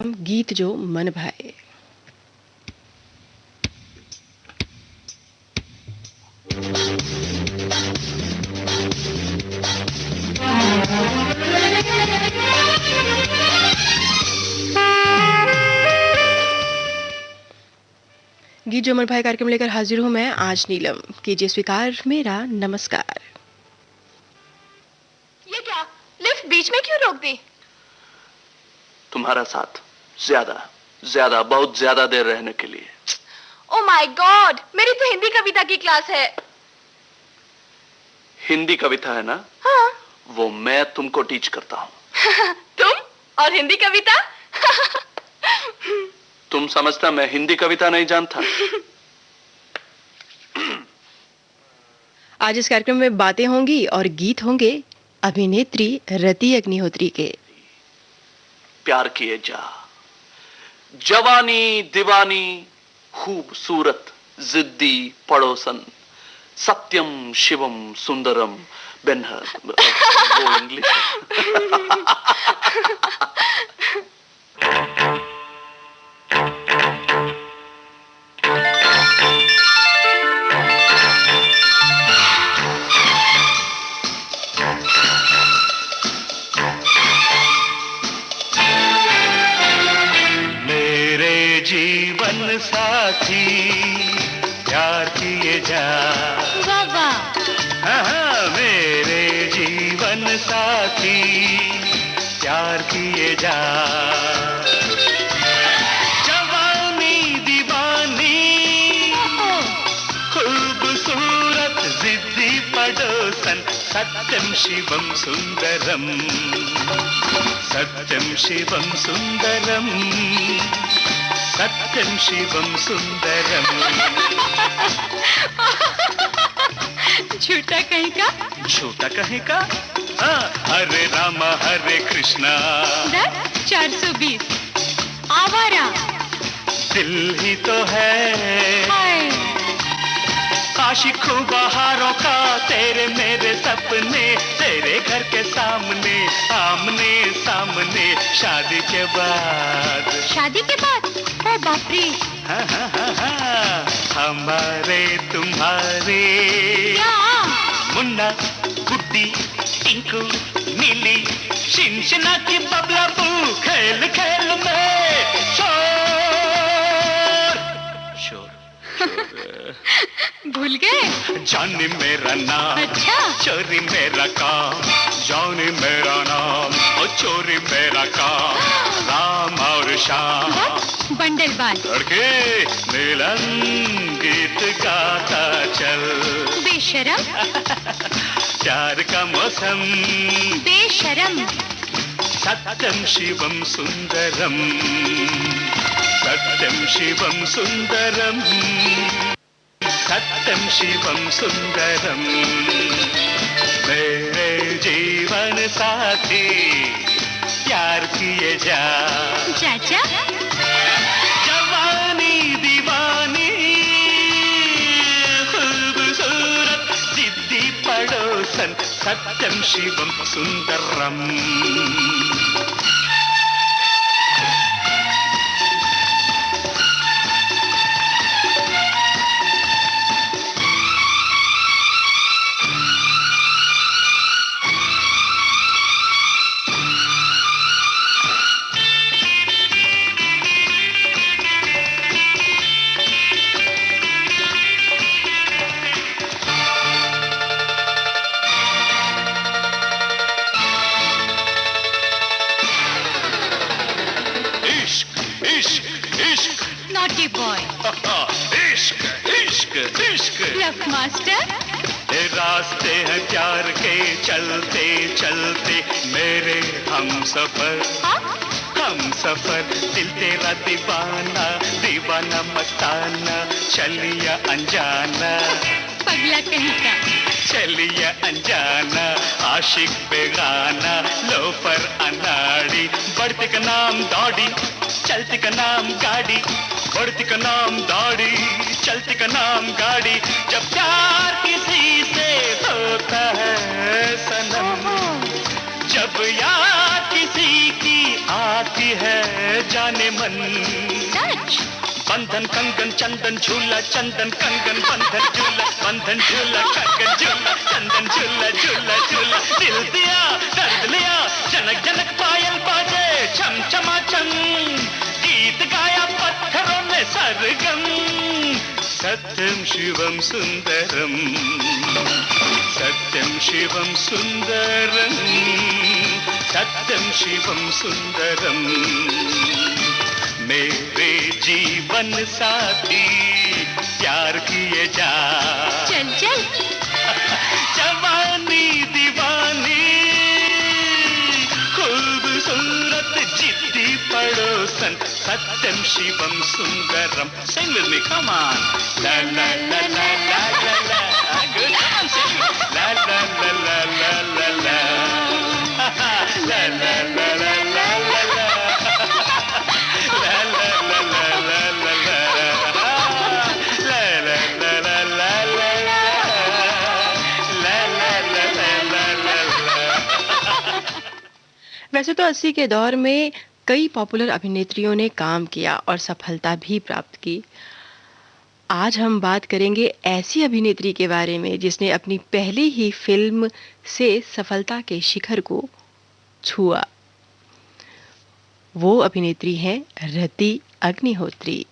गीत जो मन भाए। गीत जो मन भाए कार्यक्रम लेकर हाजिर हूं मैं आज नीलम। कीजिए स्वीकार मेरा नमस्कार। ये क्या, लिफ्ट बीच में क्यों रोक दी? तुम्हारा साथ ज्यादा ज्यादा बहुत ज्यादा देर रहने के लिए। ओ माय गॉड, मेरी तो हिंदी कविता की क्लास है। हिंदी कविता है ना? हाँ। वो मैं तुमको टीच करता हूँ। तुम और हिंदी कविता? तुम समझता मैं हिंदी कविता नहीं जानता? आज इस कार्यक्रम में बातें होंगी और गीत होंगे अभिनेत्री रति अग्निहोत्री के। प्यार किए जा, जवानी दीवानी खूबसूरत जिद्दी पड़ोसन, सत्यम शिवम सुंदरम बेनहर। वो इंग्लिश जीवन साथी प्यार किए जा। बाबा। हाँ, मेरे जीवन साथी प्यार किए जा। जवानी दीवानी खूबसूरत जिद्दी पड़ोसन, सत्यम शिवम सुंदरम, सत्यम शिवम सुंदरम, सत्यम शिवम सुंदरम। झूठा कहीं का? झूठा कहीं का? हाँ, हरे राम हरे कृष्णा। 420 आवारा दिल ही तो है आशिकों बहारों का, तेरे मेरे सपने तेरे घर के सामने आमने सामने। शादी के बाद, शादी के बाद? ओ बाप रे। हाँ हाँ हाँ हाँ, हमारे तुम्हारे क्या? मुन्ना गुड्डी टिंकू नीली शिनशिना की बबला बू, खेल खेल में शोर शोर शोर। भूल गए? जाने मेरा नाम, अच्छा। चोरी मेरा काम, जाने मेरा नाम और चोरी मेरा काम, राम और श्याम बंडल बाल लड़के मिलन गीत गाता चल। बेशरम। प्यार का मौसम बेशरम। सत्यम शिवम सुंदरम, सत्यम शिवम सुंदरम, सत्यम शिवम सुंदरम। मेरे जीवन साथी प्यार किए जा। चाचा जवानी दीवानी खूबसूरत जिद्दी पड़ोसन, सत्यम शिवम सुंदरम। Naughty boy. इश्क इश्क इश्क लव मास्टर। ये रास्ते हैं प्यार के चलते चलते मेरे हम सफर, हम सफर। दिल तेरा दीवाना दीवाना मस्ताना, चलिया अनजाना पगला कहीं का। चलिया अनजाना आशिक बेगाना, लोफर अनाड़ी। बढ़ती का नाम दौड़ी, चलती का नाम गाड़ी, बढ़ती का नाम दौड़ी, चलती का नाम गाड़ी। जब प्यार किसी से होता है सनम, जब याद किसी की आ आती है जाने मन। बंधन कंगन चंदन झूला, चंदन कंगन बंधन झूला, बंधन झूला कंगन झूला, चंदन झूला झूला झूला। दिल दिया दर्द लिया, जनक जनक पायल बाजे छम छमा छम, गीत गाया पत्थरों में सरगम। सत्यम शिवम सुंदरम, सत्यम शिवम सुंदरम, सत्यम शिवम सुंदरम। मेरे जीवन साथी प्यार किए जा, चल चल जवानी दीवानी Khoobsurat Ziddi Padosan. Satyam Shivam Sundaram. Sing with me, come on. La la la la la la la. Good, come on, sing. La la la la la la la. La la la la la la la. La la la la la la la. La la la la la la la. La la la la la la la. वैसे तो 80 के दौर में कई popular अभिनेत्रियों ने काम किया और सफलता भी प्राप्त की। आज हम बात करेंगे ऐसी अभिनेत्री के बारे में जिसने अपनी पहली ही फिल्म से सफलता के शिखर को छुआ। वो अभिनेत्री हैं रति अग्निहोत्री।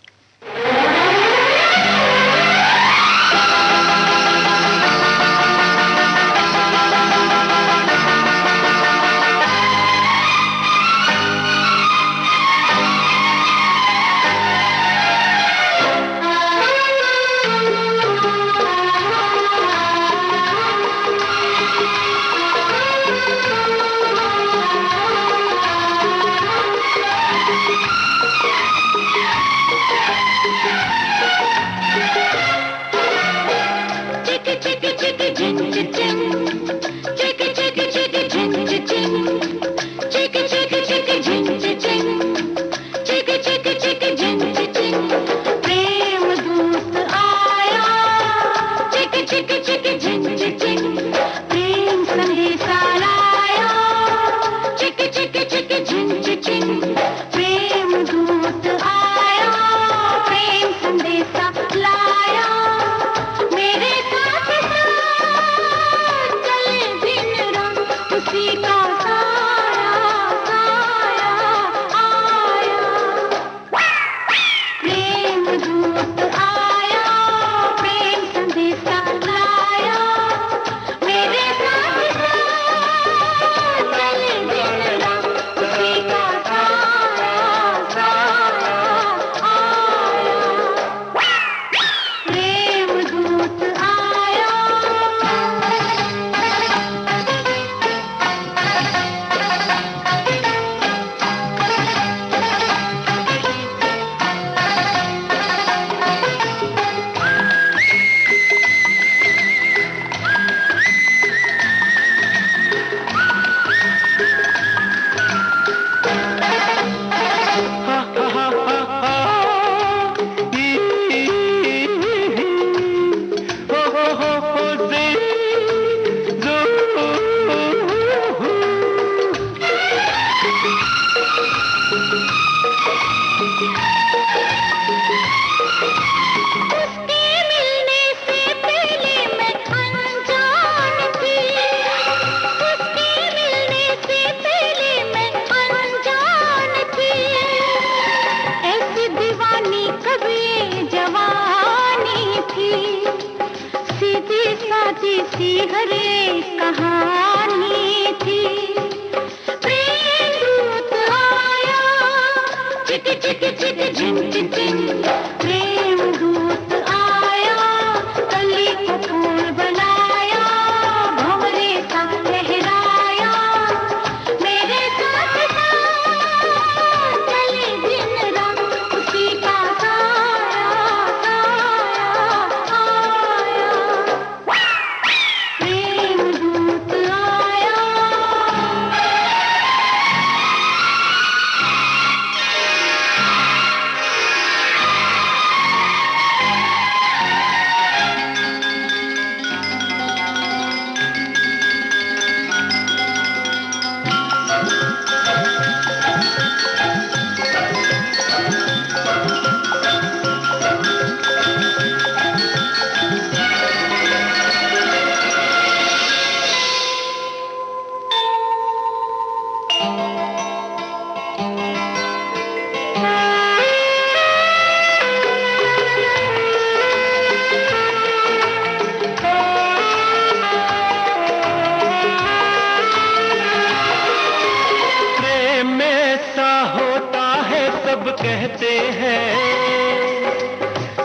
सब कहते हैं,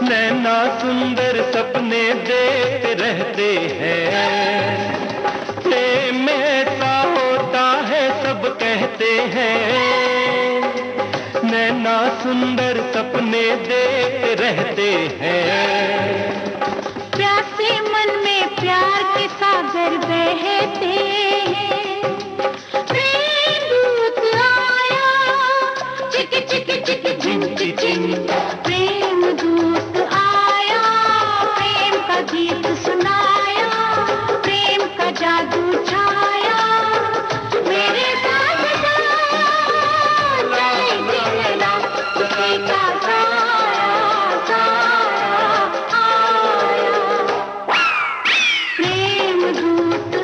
नैना सुंदर सपने देते रहते हैं। प्रेम ऐसा होता है सब कहते हैं, नैना सुंदर सपने देते रहते हैं। प्यासे मन में प्यार के सागर बहते हैं, प्रेम दूत आया, चिक चिक चिक झिन चिन, प्रेम दूत आया, प्रेम का गीत सुनाया, प्रेम का जादू छाया, मेरे साथ चले दिलना, उसी का साया साया आया, प्रेम दूत आया।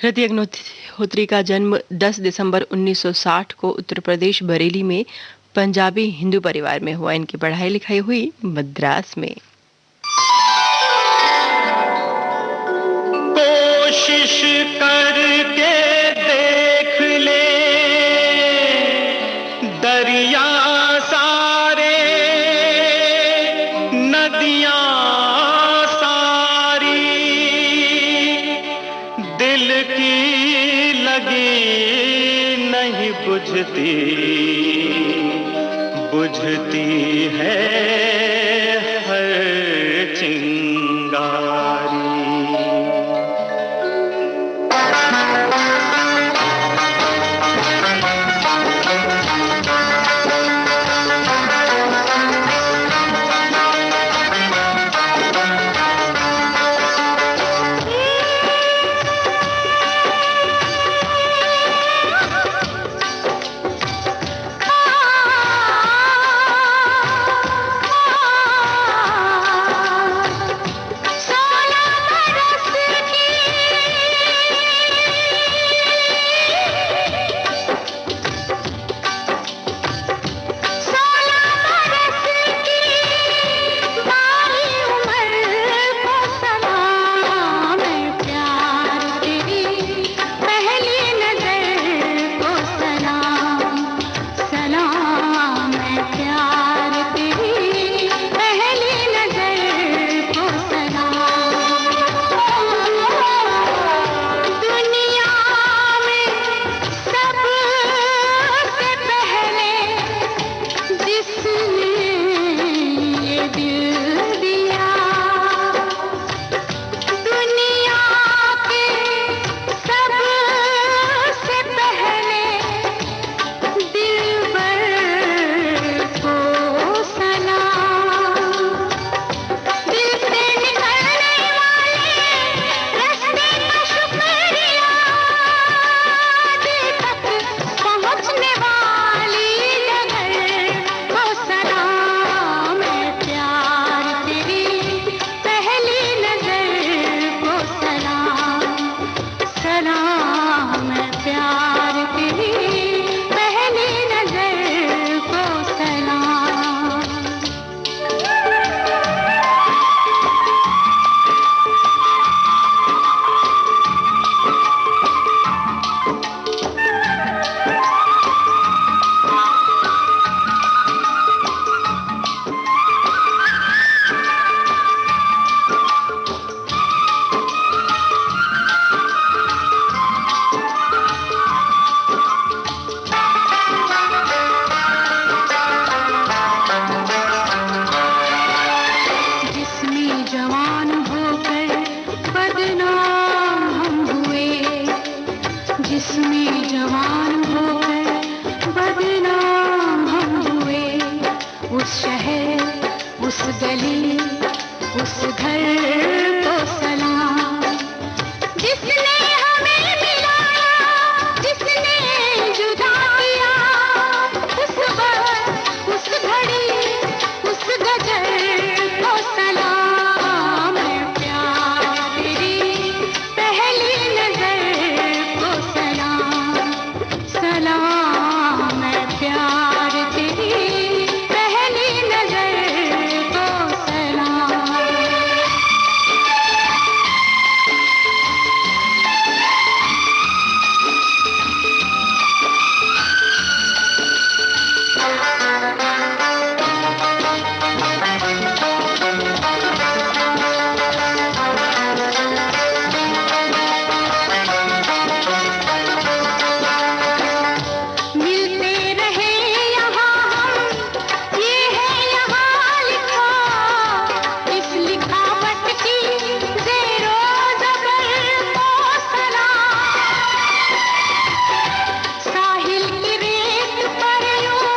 हृदय अग्निहोत्री का जन्म 10 दिसंबर 1960 को उत्तर प्रदेश बरेली में पंजाबी हिंदू परिवार में हुआ। इनकी पढ़ाई लिखाई हुई मद्रास में। कोशिश करके देख ले दरिया सारे, नदियां सारी, दिल की लगी नहीं बुझती, बुझती है हर चिंगारी। जिसमें जवान होकर बदनाम हम हुए, उस शहर उस गली उस घर को सलाम। जिसने हमें मिलाया, जिसने जुदा किया, उस वक्त उस घड़ी उस गजर को सलाम। प्यार तेरी पहली नजर को सलाम, सलाम है प्यार तेरी पहली नजर को सलाम। मिलते रहे यहाँ हम, ये है यहाँ लिखा, इस लिखावट की ज़ेरो ज़बर को सलाम। साहिल की रेत पर यूं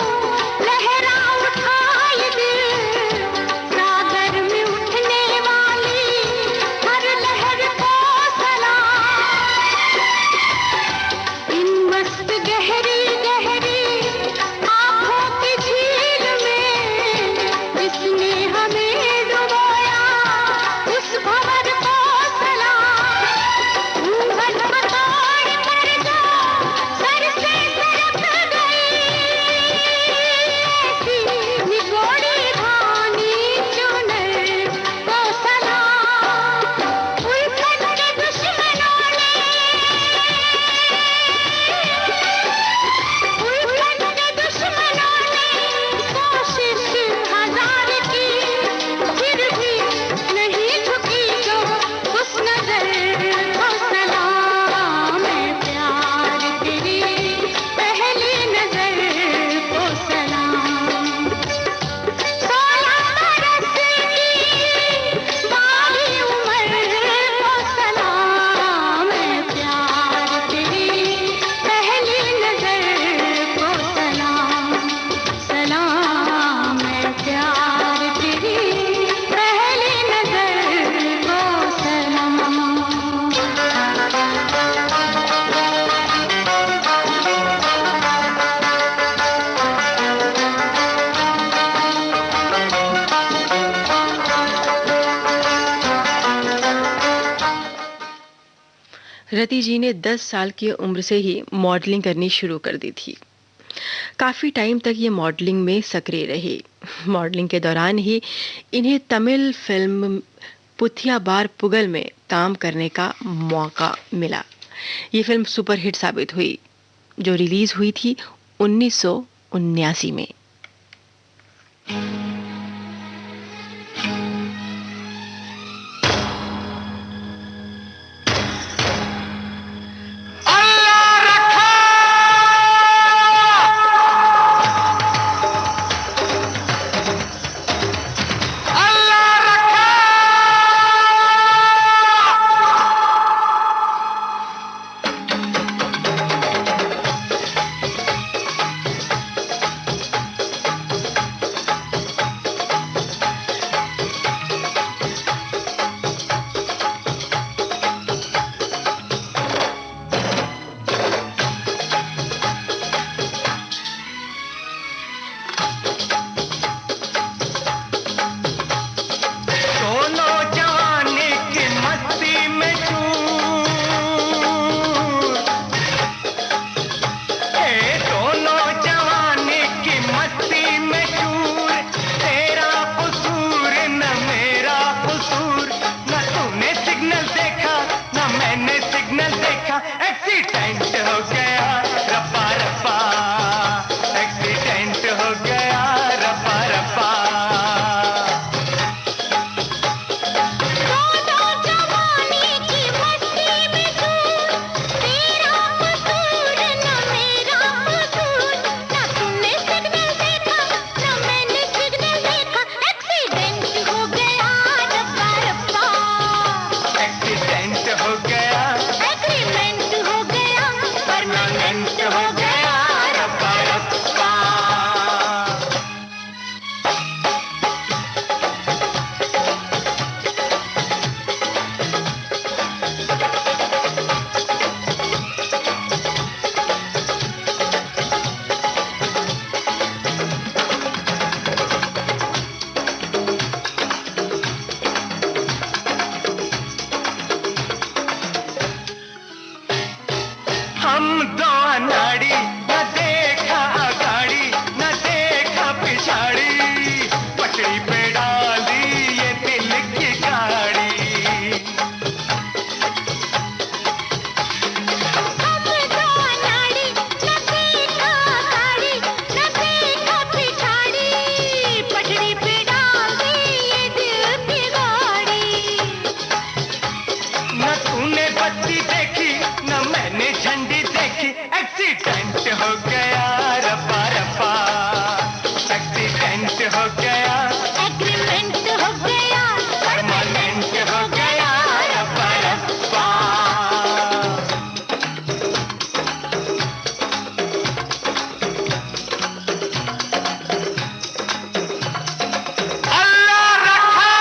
लहरा उठा ये दिल, सागर में उठने वाली हर लहर को सलाम। इन मस्त गहरी गहरी आँखों की झील में जिसने हमें डुबोया, उस भंवर को सलाम। घूंघट बतौर कर जो सर से सरक गई, ऐसी निगोड़ी धानी चुनर को सलाम। उल्फत के दुश्मनों ने, उल्फत के दुश्मनों ने कोशिश हजार की, फिर भी नहीं झुकी जो उस नजर को सलाम। प्यार तेरी पहली नजर को सलाम। 16 बरस की बाली उम्र को सलाम। प्यार तेरी पहली नजर को सलाम, सलाम है प्यार तेरी पहली नजर को सलाम। रति जी ने 10 साल की उम्र से ही मॉडलिंग करनी शुरू कर दी थी। काफ़ी टाइम तक ये मॉडलिंग में सक्रिय रही। मॉडलिंग के दौरान ही इन्हें तमिल फिल्म पुथिया बार पुगल में काम करने का मौका मिला। ये फिल्म सुपरहिट साबित हुई, जो रिलीज हुई थी 1979 में। एक्सीडेंट हो गया रब्बा रब्बा। हम दो अनाड़ी, न देखा अगाड़ी न देखा पिछाड़ी, पटरी पे डाल दी ये दिल की गाड़ी। हम दो अनाड़ी, न देखा अगाड़ी न देखा पिछाड़ी, पटरी पे डाल दी ये दिल की गाड़ी। न तूने बत्ती देखी न मैंने झंडी देखी, एक्सीडेंट हो गया रब्बा रब्बा। एक्सीडेंट हो गया, एग्रीमेंट हो गया, परमानेंट हो गया रब्बा रब्बा। अल्लाह रखा।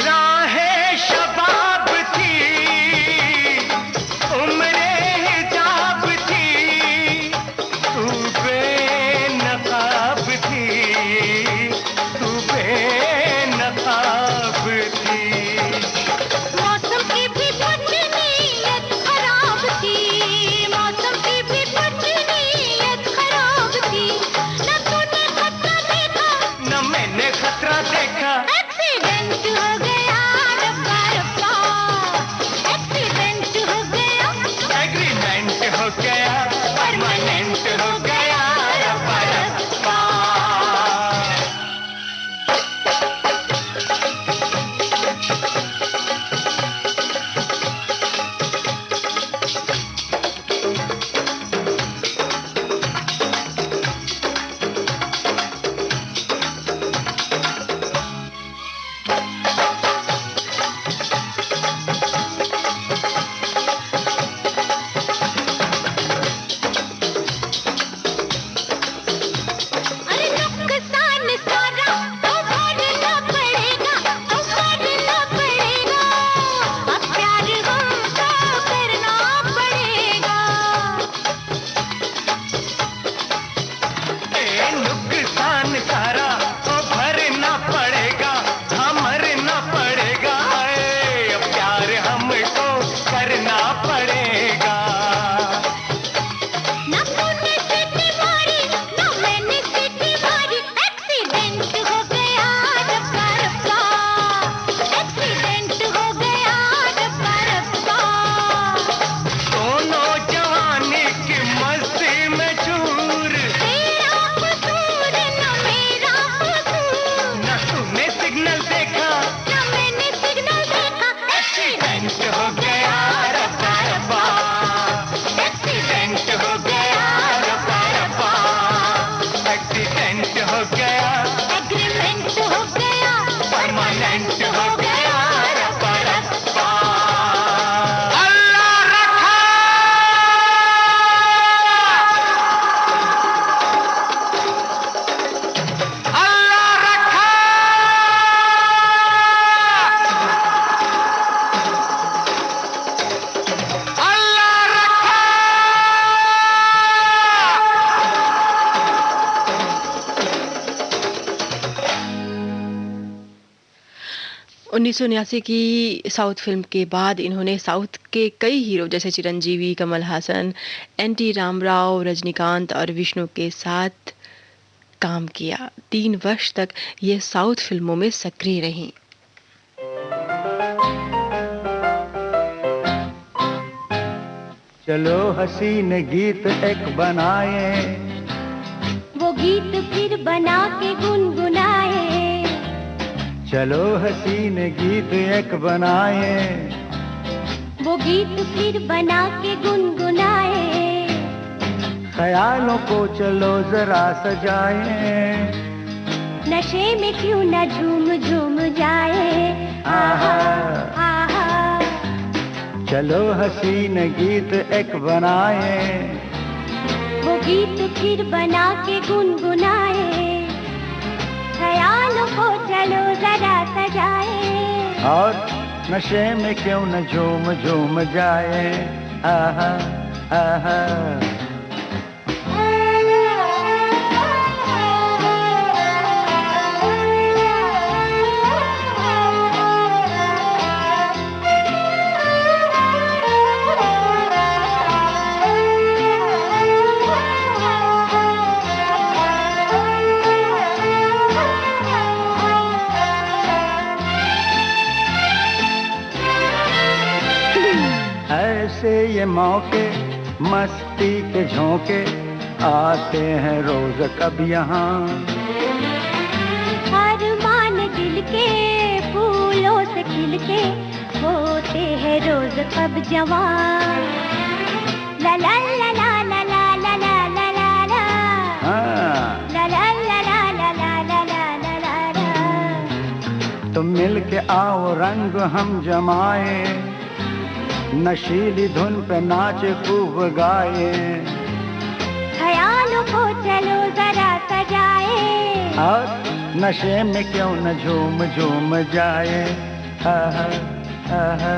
राहें शबाब थी, उम्रे हिजाब थी, तू बेनकाब थी, तू बेनकाब थी। मौसम की भी कुछ नीयत खराब थी, मौसम की भी कुछ नीयत खराब थी। न तूने खतरा देखा न मैंने खतरा देखा, एक्सीडेंट हो गया रब्बा रब्बा। एक्सीडेंट हो गया, एग्रीमेंट हो गया, परमानेंट हो गया रब्बा रब्बा। अरे नुकसान सारा तो भरना पड़ेगा, तो भरना पड़ेगा। अब प्यार हमको करना पड़ेगा। नुकसान सारा तो भरना पड़ेगा, हाँ मरना पड़ेगा। अब प्यार हमको करना पड़ेगा। न तूने सीटी मारी न मैंने सीटी मारी, एक्सीडेंट हो गया रब्बा रब्बा। एक्सीडेंट हो गया रब्बा रब्बा। दोनों जवानी की मस्ती में चूर, तेरा कसूर न मेरा कसूर, न तूने सिग्नल देखा, न मैंने सिग्नल देखा। एक्सीडेंट हो गया रब्बा रब्बा। एक्सीडेंट हो गया रब्बा रब्बा। एक्सीडेंट हो गया, एग्रीमेंट हो गया, परमानेंट हो गया रब्बा रब्बा। अल्लाह रखा। अल्लाह रखा। अल्लाह रखा। 1979 की साउथ फिल्म के बाद इन्होंने साउथ के कई हीरो जैसे चिरंजीवी, कमल हासन, एन.टी. रामाराव, रजनीकांत और विष्णु के साथ काम किया। 3 वर्ष तक ये साउथ फिल्मों में सक्रिय रहीं। चलो हसीन गीत एक बनाए, वो गीत फिर बना के गुनगुनाए। चलो हसीन गीत एक बनाए, वो गीत फिर बना के गुनगुनाए, ख्यालों को चलो जरा सजाए, नशे में क्यों न झूम झूम जाए। आहा आहा, चलो हसीन गीत एक बनाए, वो गीत फिर बना के गुनगुनाए, ख्यालों को चलो जरा सजाए, और नशे में क्यों न झूम झूम जाए। आहा आहा, ऐसे ये मौके मस्ती के झोंके आते हैं रोज कब यहाँ, अरमान दिल के फूलों से खिल के होते हैं रोज कब जवान। ला ला ला ला ला ला ला ला ला ला, हाँ, ला ला ला ला ला ला ला ला ला। तुम मिल के आओ रंग हम जमाए, नशीली धुन पे नाच खूब गाए, ख्यालों को चलो जरा सजाए, और नशे में क्यों न झूम झूम जाए। आहा आहा,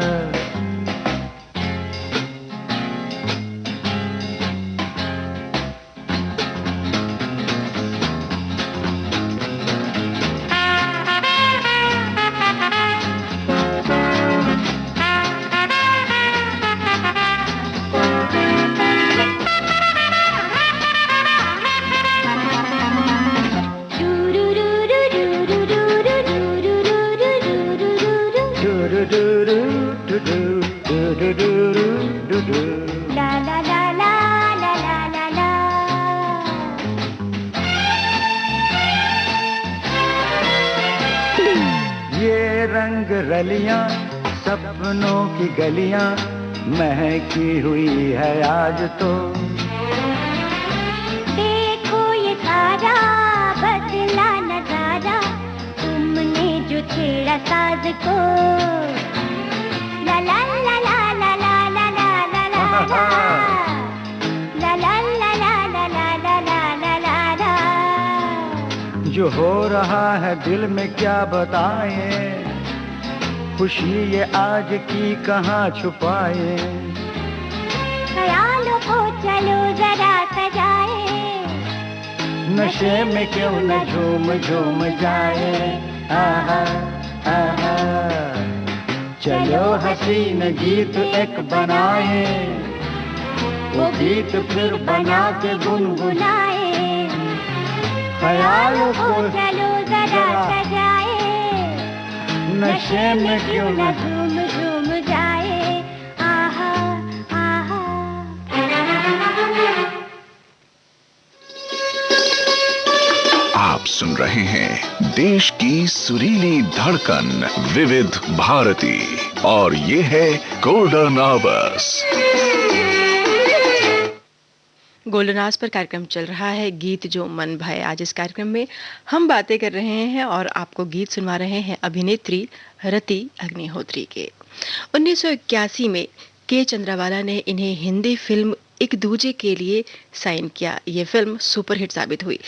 ला ला ला ला ला ला ला ला। ये रंग रलियां सपनों की गलियां महकी हुई है आज तो, देखो ये सारा बदला नजारा, तुमने जो छेड़ा साज को। ला ला ला ला ला ला ला ला ला ला ला, ला ला ला ला ला ला ला ला ला ला। जो हो रहा है दिल में क्या बताएं, खुशी ये आज की कहाँ छुपाए, ख्यालों को चलो जरा सजाए, नशे में क्यों न झूम झूम जाए। आहा आहा, चलो हसीन गीत एक बनाए, वो गीत फिर बना के गुनगुनाए, ख्यालों को चलो जरा सजाए, नशे में क्यों न झूम झूम जाए। आहा आहा, आप सुन रहे हैं देश की सुरीली धड़कन विविध भारती और ये है golden hours. Golden hours per कार्यक्रम चल रहा है गीत जो मन भाए। आज इस कार्यक्रम में हम बातें कर रहे हैं और आपको गीत सुनवा रहे हैं अभिनेत्री रति अग्निहोत्री के। 1981 में के चंद्रावाला ने इन्हें हिंदी फिल्म एक दूजे के लिए साइन किया। ये फिल्म सुपरहिट साबित हुई।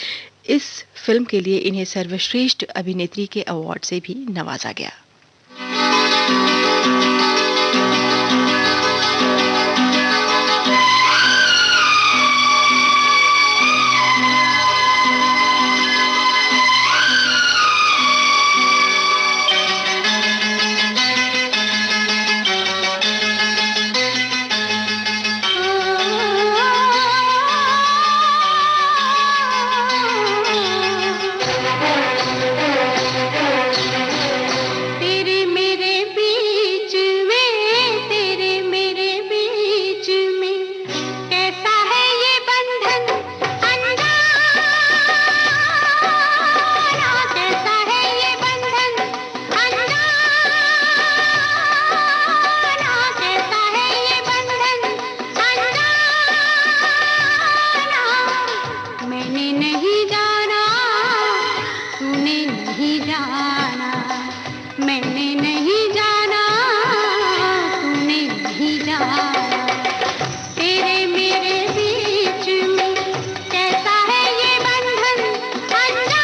इस फिल्म के लिए इन्हें सर्वश्रेष्ठ अभिनेत्री के अवार्ड से भी नवाजा गया। तेरे मेरे बीच मैंने नहीं जाना, तूने नहीं जाना, तेरे मेरे बीच में कैसा है ये बंधन अनजाना।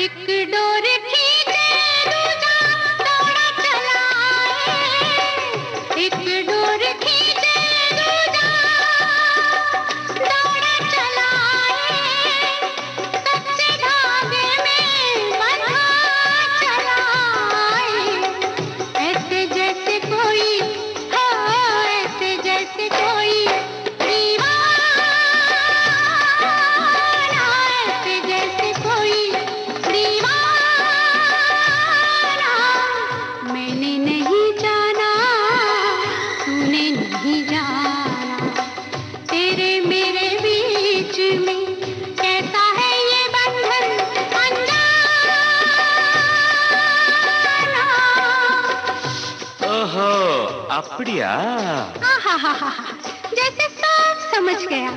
एक डोर खींचे दूजा दौड़ा चला आए, एक डोर खींचे दूजा दौड़ा चला आए, कच्चे धागे में बंधा चला आए, ऐसे जैसे कोई हो, ऐसे जैसे कोई दीवाना, ऐसे जैसे कोई दीवाना। मैंने नहीं जाना, तूने नहीं जाना, तेरे मेरे बीच में कैसा है ये बंधन अनजाना। ओहो, அப்படியா? आहाहाहा, जैसे सब समझ गया।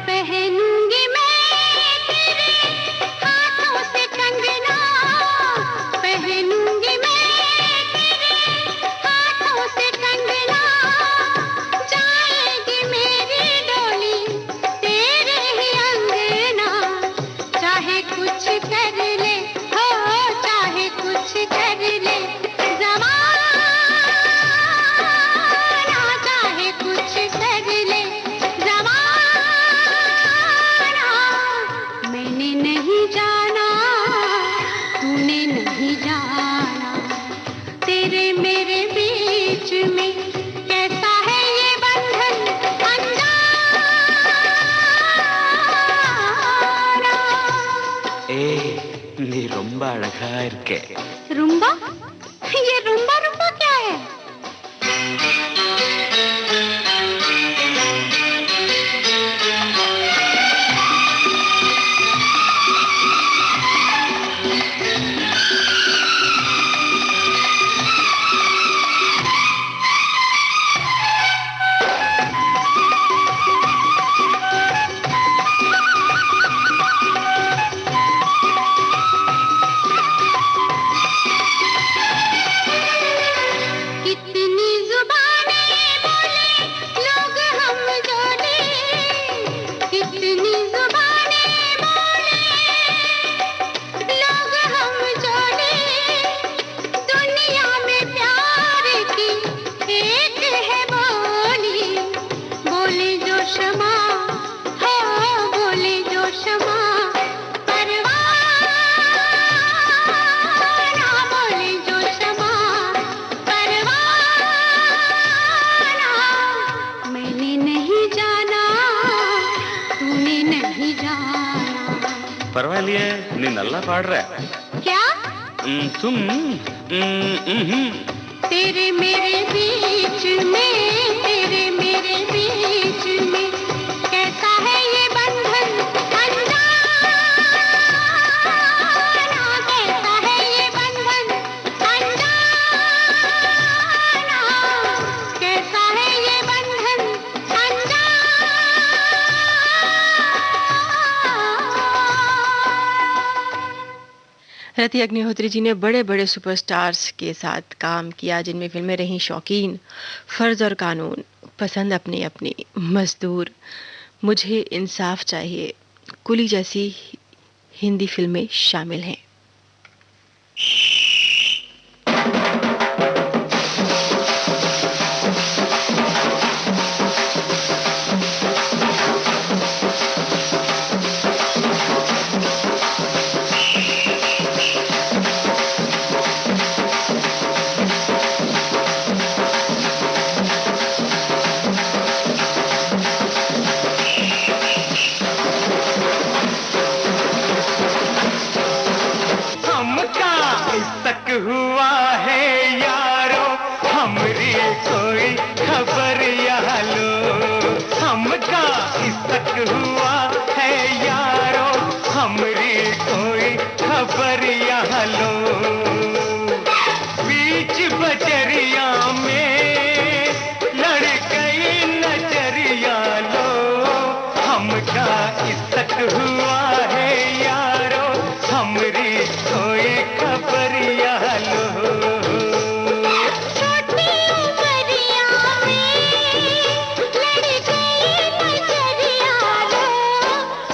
पहनूंगी मैं तेरे हाथों से कंगना, पहनूंगी मैं तेरे हाथों से कंगना, जाएगी मेरी डोली तेरे ही अंगना, चाहे कुछ कर ले हो, चाहे कुछ कर ले ज़माना, चाहे कुछ कर ले ज़माना। मैंने नहीं जाना, तूने नहीं जाना, तेरे मेरे बीच में कैसा है ये बंधन अनजाना। ஏய், நீ ரொம்ப அழகா இருக்க. रुम्बा? ये रुम्बा रुम्बा क्या है? कितनी जुबानें बोले लोग हम जोड़े, कितनी जुबानें बोले लोग हम जोड़े, दुनिया में प्यार की एक है बोली, बोले जो शमा हो, बोले जो शमा परवाना, बोले जो शमा परवाना। मैंने नहीं जाना, तूने नहीं जाना। பரவாயில்லையே, நீ நல்லா பாடுற. क्या? तुम तेरे मेरे बीच में, तेरे मेरे बीच में कैसा है ये बंधन अनजाना, कैसा है ये बंधन अनजाना, कैसा है ये बंधन अनजाना। रति अग्निहोत्री जी ने बड़े बड़े सुपरस्टार्स के साथ काम किया, जिनमें फिल्में रहीं शौकीन, फर्ज और कानून, पसंद अपनी अपनी, मजदूर, मुझे इंसाफ चाहिए, कुली जैसी हिंदी फिल्में शामिल हैं। कोई खबर यहाँ लो। बीच बजरिया में लड़ गई नजरिया लो। हमका इश्क हुआ है यारो, हमरी कोई खबर यहाँ लो। छोटी उमरिया में लड़ गई नजरिया लो।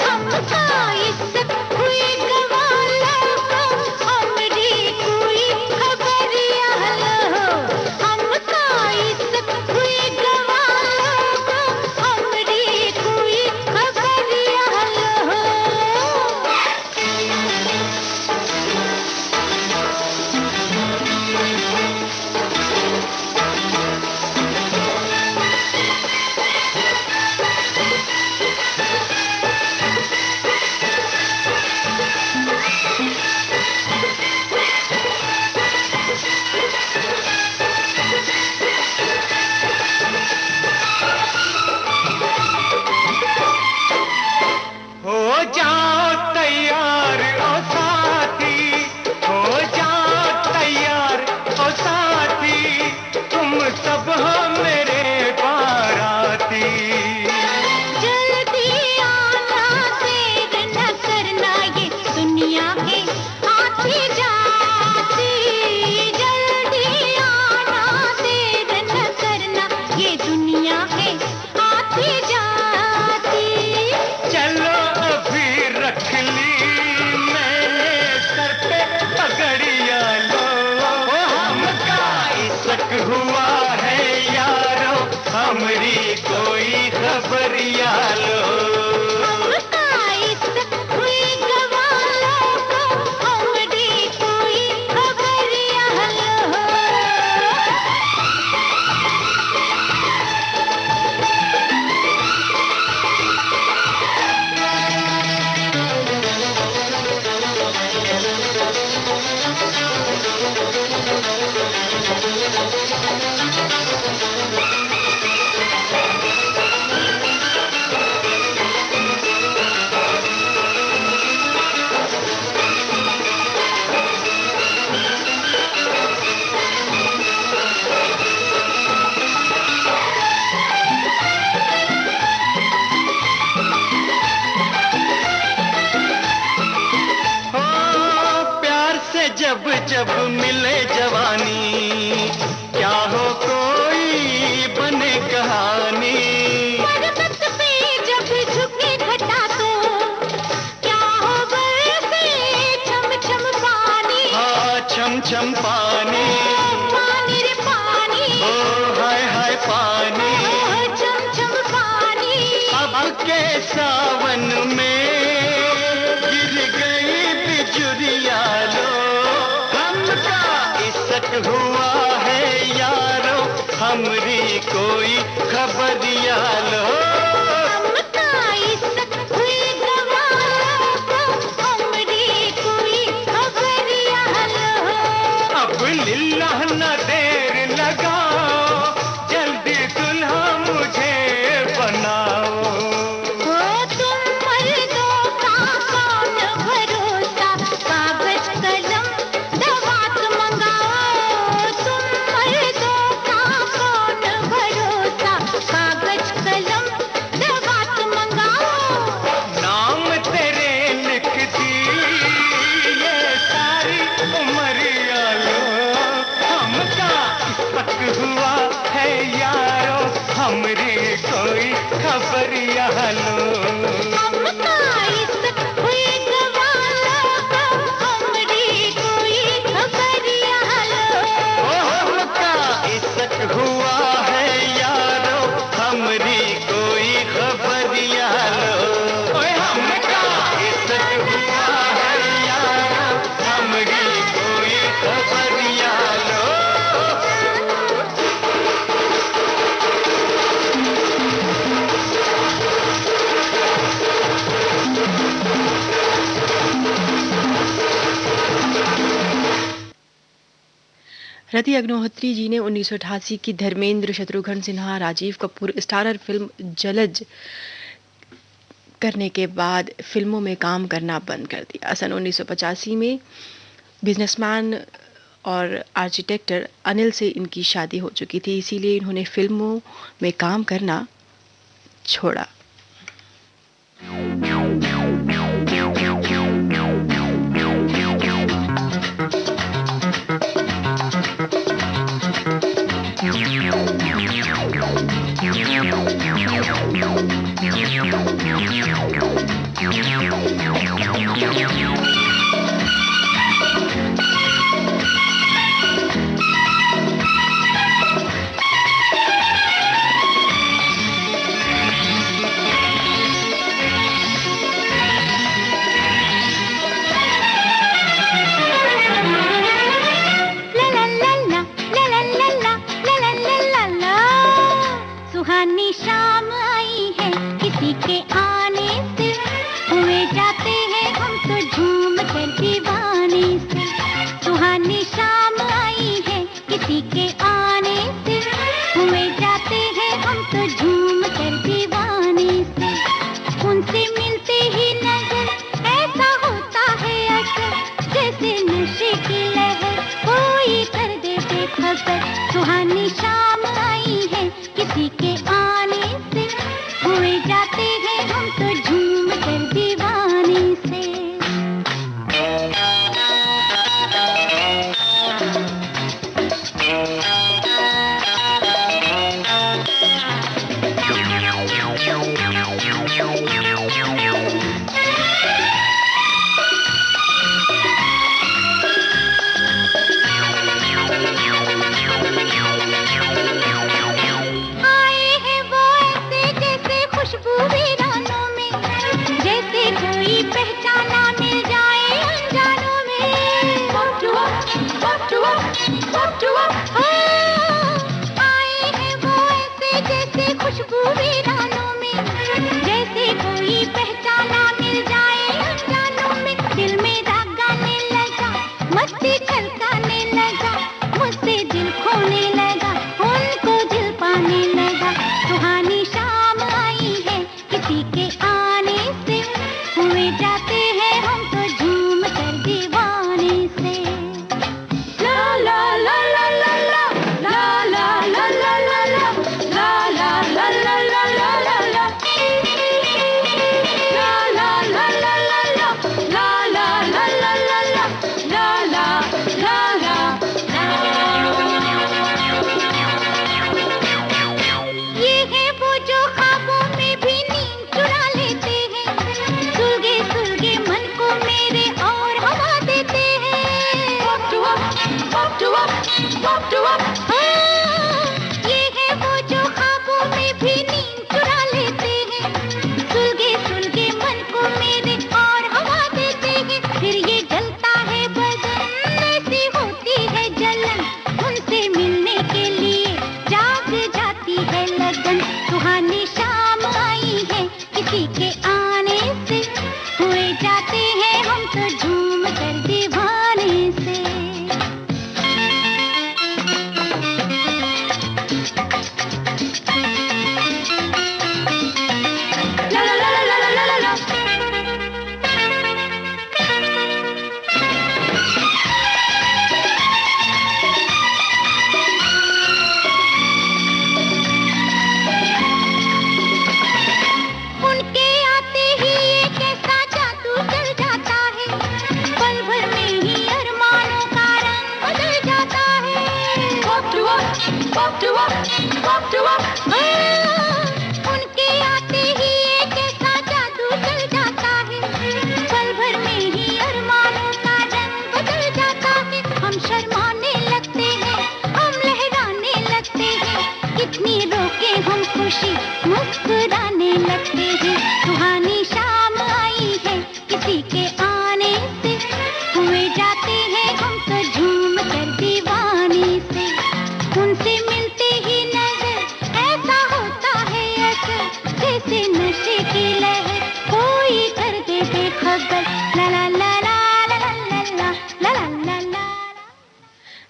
हमका इश्क हुई गवाला को, हमरी कोई खबरिया लो। हमका इश्क हुई गवाला को, हमरी कोई खबरिया लो। हो जाओ तैयार ओ साथी, हो जाओ तैयार ओ साथी, तुम सब हो मेरे बाराती। जल्दी आना, देर न करना, ये दुनिया है आती जाती। जल्दी आना, देर न करना, ये दुनिया है आती जाती। चलो अभी रख ली मैंने सर पे पगड़िया लो। हमका इश्क हुआ है यारो, हमरी कोई खबरिया लो। हमका इश्क हुई गवाला को, हमरी कोई खबरिया लो। हो प्यार से जब जब मिले जवानी, क्या हो कोई बने कहानी। पर्वत पे जब झुके घटा तो, क्या हो बरसे छम छम पानी। हाँ छम छम पानी, पानी रे पानी, ओ हाय हाय पानी। छम छम पानी। अब के सावन में गिर गई बिजुरिया लो। हमका इश्क हुआ है यारो, हमरी कोई खबरिया लो। हमका इश्क हुई गवाला को, हमरी कोई खबरिया लो। अब लिल्ला न देर लगाओ, जल्दी दुल्हा मुझे बनाओ। हो तुम मर्दों का कौन भरोसा, कागज कलम दवात मंगाओ। तुम मर्दों का कौन भरोसा, कागज कलम दवात मंगाओ। नाम तेरे लिख दी ये सारी उमरिया लो। हमका इश्क हुआ है यारो, हमरी कोई खबरिया लो। हमका इश्क हुई गवाला को, हमरी कोई खबरिया लो। ओ हमका इश्क हुआ है यारो, हमरी कोई खबरिया लो। ओए हमका इश्क हुआ है यारो, हमरी कोई खबरिया लो। रति अग्निहोत्री जी ने 1988 की धर्मेंद्र, शत्रुघ्न सिन्हा, राजीव कपूर स्टारर फिल्म जलज करने के बाद फिल्मों में काम करना बंद कर दिया। सन 1985 में बिजनेसमैन और आर्किटेक्टर अनिल से इनकी शादी हो चुकी थी, इसीलिए इन्होंने फिल्मों में काम करना छोड़ा। सुहानी शाम आई है किसी के आने से, हुए जाते हैं हम तो झूम कर दीवाने से। सुहानी शाम आई है किसी के आने से, हुए जाते हैं हम तो झूम कर दीवाने से। उनसे मिलते ही नजर ऐसा होता है असर, जैसे नशे की लहर कोई कर दे बेखबर। सुहानी शाम आई है किसी के आने से, हुए जाते हैं हम तो झूम कर दीवाने से।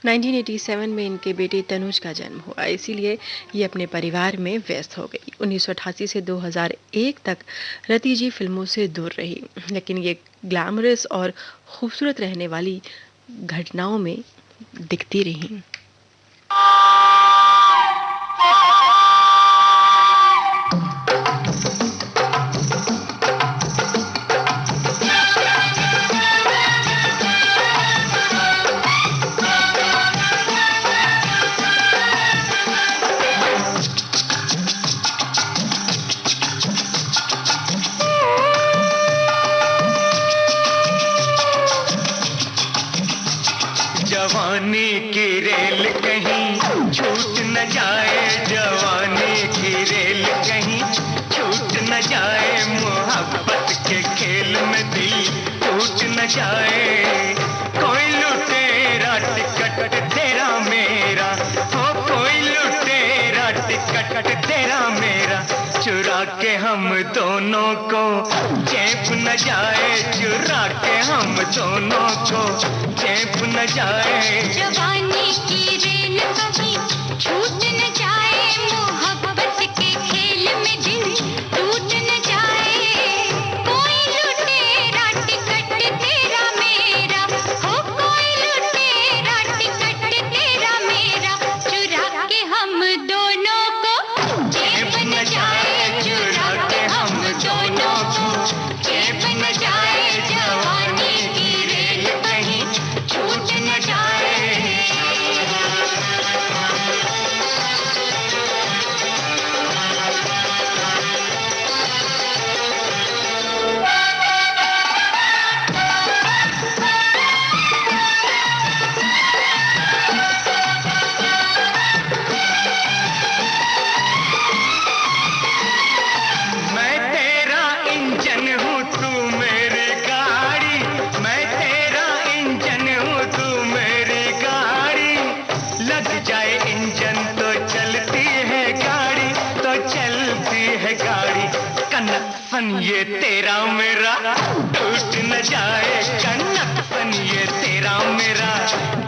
1987 में इनके बेटे तनुज का जन्म हुआ, इसीलिए ये अपने परिवार में व्यस्त हो गई। 1988 से 2001 तक रति जी फिल्मों से दूर रही, लेकिन ये ग्लैमरस और खूबसूरत रहने वाली घटनाओं में दिखती रहीं। जवानी की रेल कहीं छूट न जाए, जवानी की रेल कहीं छूट न जाए, मोहब्बत के खेल में दिल टूट न जाए। कोई लुटेरा टिकट तेरा मेरा, हो कोई लुटेरा टिकट तेरा मेरा, चुरा के हम दोनों को चैप न जाए, चुरा के हम दोनों को चैप न जाए। जवानी की रेल कभी छूट न जाए, मोहब्बत के खेल में दिल टूट न जाए। कोई लुटेरा टिकट तेरा मेरा, हो कोई लुटेरा टिकट तेरा मेरा, चुरा के हम दोनों को चैप न जाए, चुरा के हम दोनों को चैप न जाए। जवानी की रेल कहीं छूट न जाए। मैं तेरा इंजन हूँ तू मेरी गाड़ी, मैं तेरा इंजन हूँ तू मेरी गाड़ी, लग जाए इंजन तो चलती है गाड़ी, तो चलती है गाड़ी। कनप्पन ये तेरा मेरा टूट न जाए, कनप्पन ये तेरा मेरा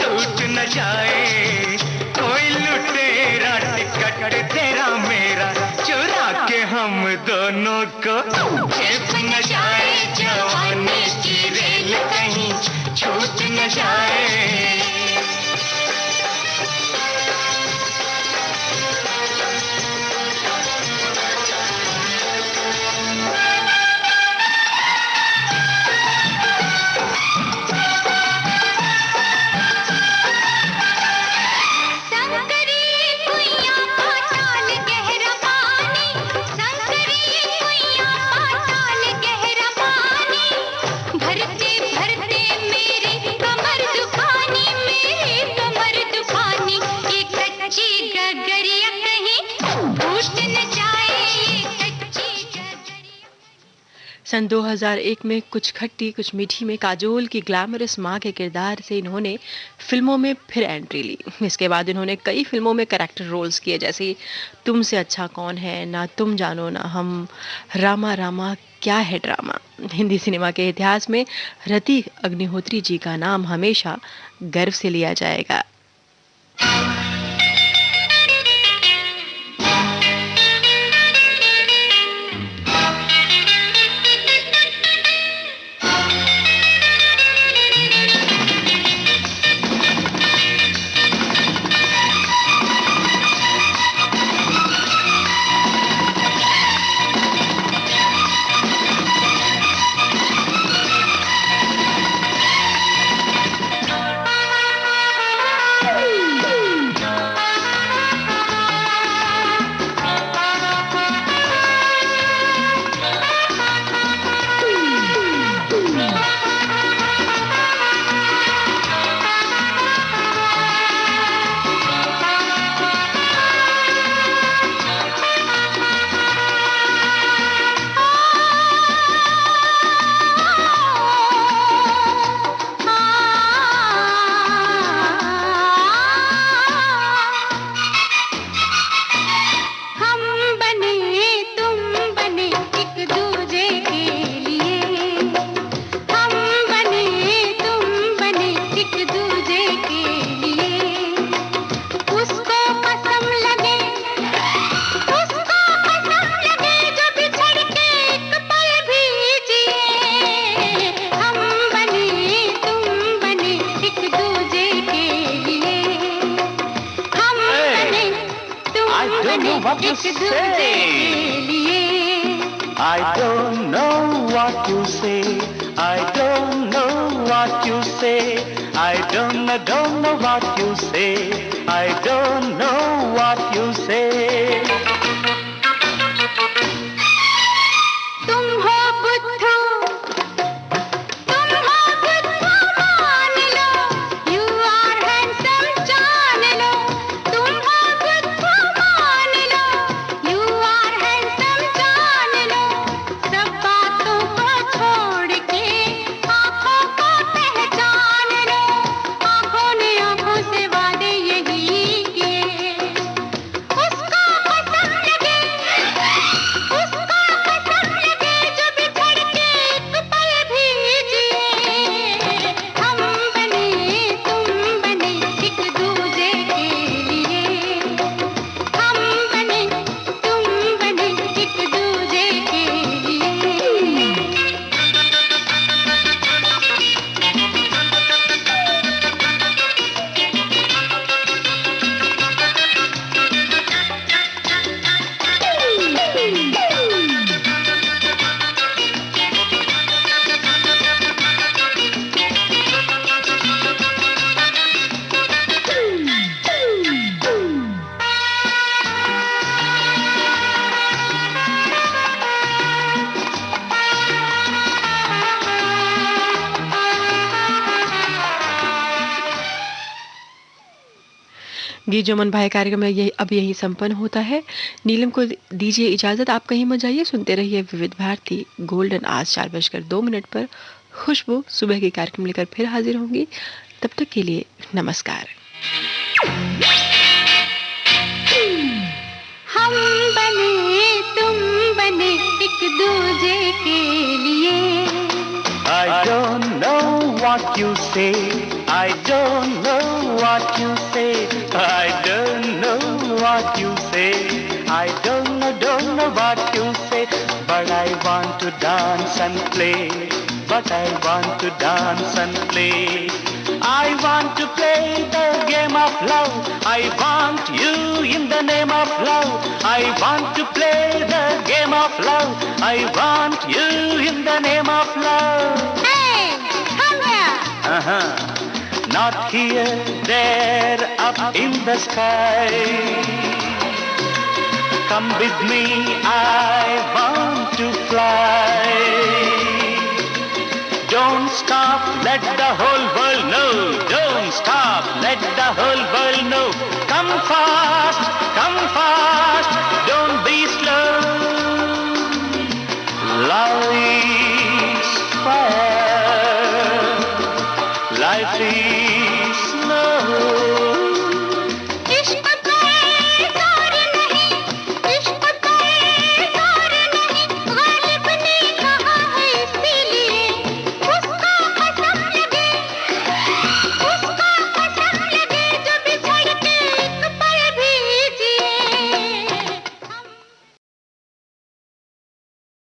टूट न जाए। कोई लुटेरा टिकट तेरा मेरा, चुरा के हम दोनों को चैप न जाए, जवानी की रेल कहीं छूट न जाए। संकरी कुइयां पाताल गहरा पानी, संकरी कुइयां पाताल गहरा पानी, भरते भरते मेरी कमर दुखानी, मेरी कमर दुखानी। ये कच्ची गगरिया कहीं फूट न जाए, ये कच्ची गगरिया। सन 2001 में कुछ खट्टी कुछ मीठी में काजोल की ग्लैमरस माँ के किरदार से इन्होंने फिल्मों में फिर एंट्री ली। इसके बाद इन्होंने कई फिल्मों में कैरेक्टर रोल्स किए, जैसे तुमसे अच्छा कौन है, ना तुम जानो ना हम, रामा रामा क्या है ड्रामा। हिंदी सिनेमा के इतिहास में रति अग्निहोत्री जी का नाम हमेशा गर्व से लिया जाएगा। don't know what to say. I don't know what you say. I don't know what you say. I don't know what you say. I don't know what you say. तुम हो बुद्धू, तुम हो बुद्धू मान लो, you are handsome जान लो, तुम हो बुद्धू मान लो, you are handsome जान लो, सब बातों को छोड़ के आँखों को पहचान लो, आँखों ने आँखों से वादे यही किए, उसको कसम लगे, उसको कसम लगे जो बिछड़ के एक पल भी जिए, हम बने तुम बने एक दूजे के लिए, हम बने तुम बने एक दूजे के लिए. गीत जो मन भाए कार्यक्रम में यही अब यही संपन्न होता है। नीलम को दीजिए इजाजत, आप कहीं मत जाइए, सुनते रहिए विविध भारती गोल्डन आज 4:02 पर। खुशबू सुबह के कार्यक्रम लेकर फिर हाजिर होंगी, तब तक के लिए नमस्कार। हम बने तुम बने एक दूजे के लिए. I don't know what you say. I don't know what you say. I don't know what you say. I don't know what you say. But I want to dance and play. But I want to dance and play. I want to play the game of love. I want you in the name of love. I want to play the game of love. I want you in the name of love. Hey, come here. Not here, there, up in the sky. Come with me, I want to fly. Don't stop, let the whole world know. Don't stop, let the whole world know. Come fast, don't be slow.